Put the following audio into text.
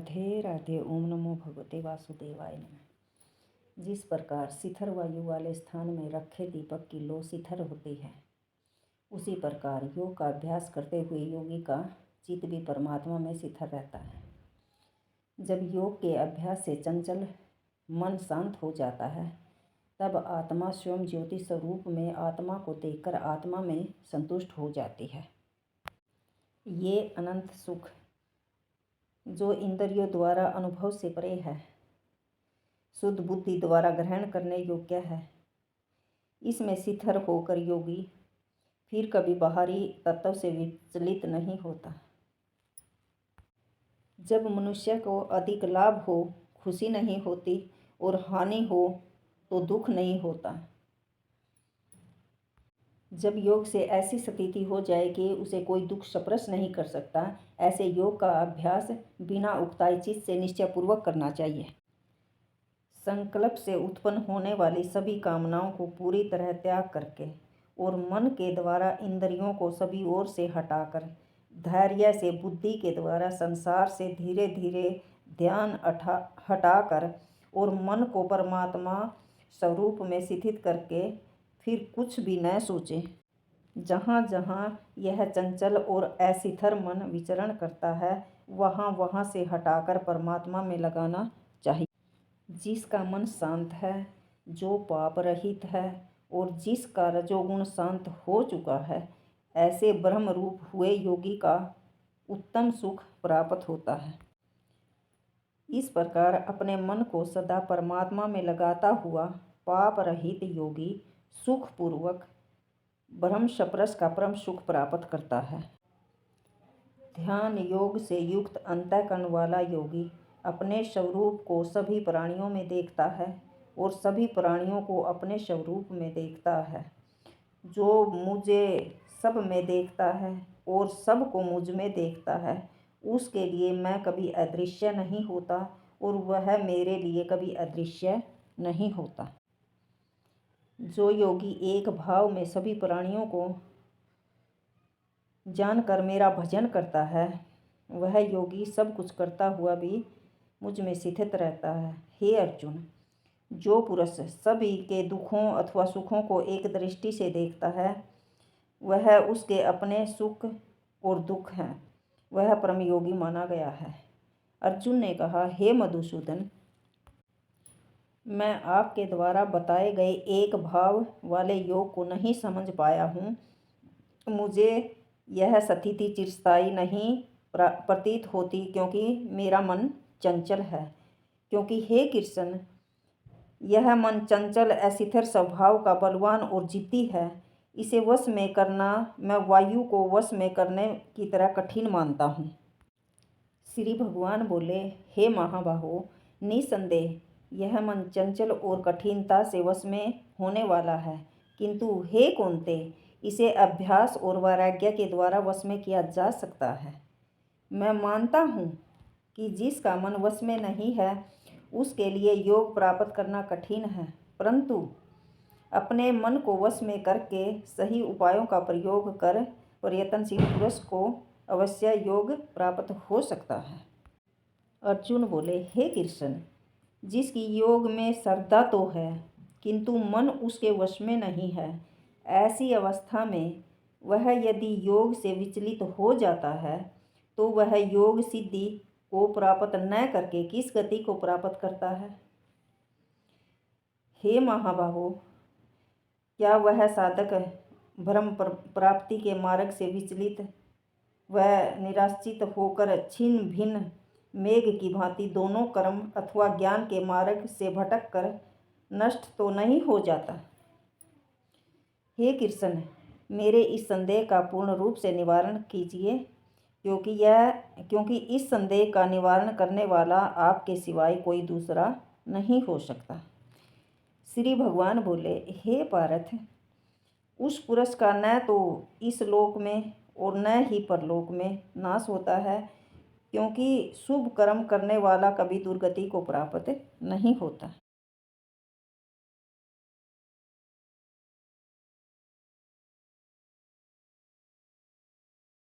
राधे राधे। ओम नमो भगवते वासुदेवाय नमः। जिस प्रकार शिखर वायु वाले स्थान में रखे दीपक की लो शिखर होती है, उसी प्रकार योग का अभ्यास करते हुए योगी का चित्त भी परमात्मा में शिखर रहता है। जब योग के अभ्यास से चंचल मन शांत हो जाता है, तब आत्मा स्वयं ज्योति स्वरूप में आत्मा को देखकर आत्मा में संतुष्ट हो जाती है। ये अनंत सुख जो इंद्रियों द्वारा अनुभव से परे है, शुद्ध बुद्धि द्वारा ग्रहण करने योग्य है, इसमें स्थिर होकर योगी फिर कभी बाहरी तत्व से विचलित नहीं होता। जब मनुष्य को अधिक लाभ हो, खुशी नहीं होती और हानि हो तो दुख नहीं होता। जब योग से ऐसी स्थिति हो जाए कि उसे कोई दुख स्पर्श नहीं कर सकता, ऐसे योग का अभ्यास बिना उकताई चित्त से निश्चयपूर्वक करना चाहिए। संकल्प से उत्पन्न होने वाली सभी कामनाओं को पूरी तरह त्याग करके और मन के द्वारा इंद्रियों को सभी ओर से हटाकर धैर्य से बुद्धि के द्वारा संसार से धीरे धीरे ध्यान हटाकर और मन को परमात्मा स्वरूप में स्थित करके फिर कुछ भी न सोचें। जहाँ जहाँ यह चंचल और अस्थिर मन विचरण करता है, वहाँ वहाँ से हटाकर परमात्मा में लगाना चाहिए। जिसका मन शांत है, जो पाप रहित है और जिसका रजोगुण शांत हो चुका है, ऐसे ब्रह्म रूप हुए योगी का उत्तम सुख प्राप्त होता है। इस प्रकार अपने मन को सदा परमात्मा में लगाता हुआ पाप रहित योगी सुखपूर्वक ब्रह्म स्पर्श का परम सुख प्राप्त करता है। ध्यान योग से युक्त अंतःकरण वाला योगी अपने स्वरूप को सभी प्राणियों में देखता है और सभी प्राणियों को अपने स्वरूप में देखता है। जो मुझे सब में देखता है और सब को मुझ में देखता है, उसके लिए मैं कभी अदृश्य नहीं होता और वह मेरे लिए कभी अदृश्य नहीं होता। जो योगी एक भाव में सभी प्राणियों को जानकर मेरा भजन करता है, वह योगी सब कुछ करता हुआ भी मुझ में स्थित रहता है। हे अर्जुन, जो पुरुष सभी के दुखों अथवा सुखों को एक दृष्टि से देखता है, वह उसके अपने सुख और दुख हैं, वह परम योगी माना गया है। अर्जुन ने कहा, हे मधुसूदन, मैं आपके द्वारा बताए गए एक भाव वाले योग को नहीं समझ पाया हूँ। मुझे यह स्थिति चिरस्थायी नहीं प्रतीत होती, क्योंकि मेरा मन चंचल है। क्योंकि हे कृष्ण, यह मन चंचल अस्थिर स्वभाव का बलवान और जिद्दी है। इसे वश में करना मैं वायु को वश में करने की तरह कठिन मानता हूँ। श्री भगवान बोले, हे महाबाहो, निसंदेह यह मन चंचल और कठिनता से वश में होने वाला है, किंतु हे कौन्ते, इसे अभ्यास और वैराग्य के द्वारा वश में किया जा सकता है। मैं मानता हूँ कि जिसका मन वश में नहीं है, उसके लिए योग प्राप्त करना कठिन है, परंतु अपने मन को वश में करके सही उपायों का प्रयोग कर प्रयत्नशील पुरुष को अवश्य योग प्राप्त हो सकता है। अर्जुन बोले, हे कृष्ण, जिसकी योग में श्रद्धा तो है, किंतु मन उसके वश में नहीं है, ऐसी अवस्था में वह यदि योग से विचलित हो जाता है, तो वह योग सिद्धि को प्राप्त न करके किस गति को प्राप्त करता है? हे महाबाहो, क्या वह साधक ब्रह्म प्राप्ति के मार्ग से विचलित व निराश्रित होकर छिन्न भिन्न मेघ की भांति दोनों कर्म अथवा ज्ञान के मार्ग से भटक कर नष्ट तो नहीं हो जाता? हे कृष्ण, मेरे इस संदेह का पूर्ण रूप से निवारण कीजिए, क्योंकि इस संदेह का निवारण करने वाला आपके सिवाय कोई दूसरा नहीं हो सकता। श्री भगवान बोले, हे पार्थ, उस पुरुष का न तो इस लोक में और न ही परलोक में नाश होता है, क्योंकि शुभ कर्म करने वाला कभी दुर्गति को प्राप्त नहीं होता।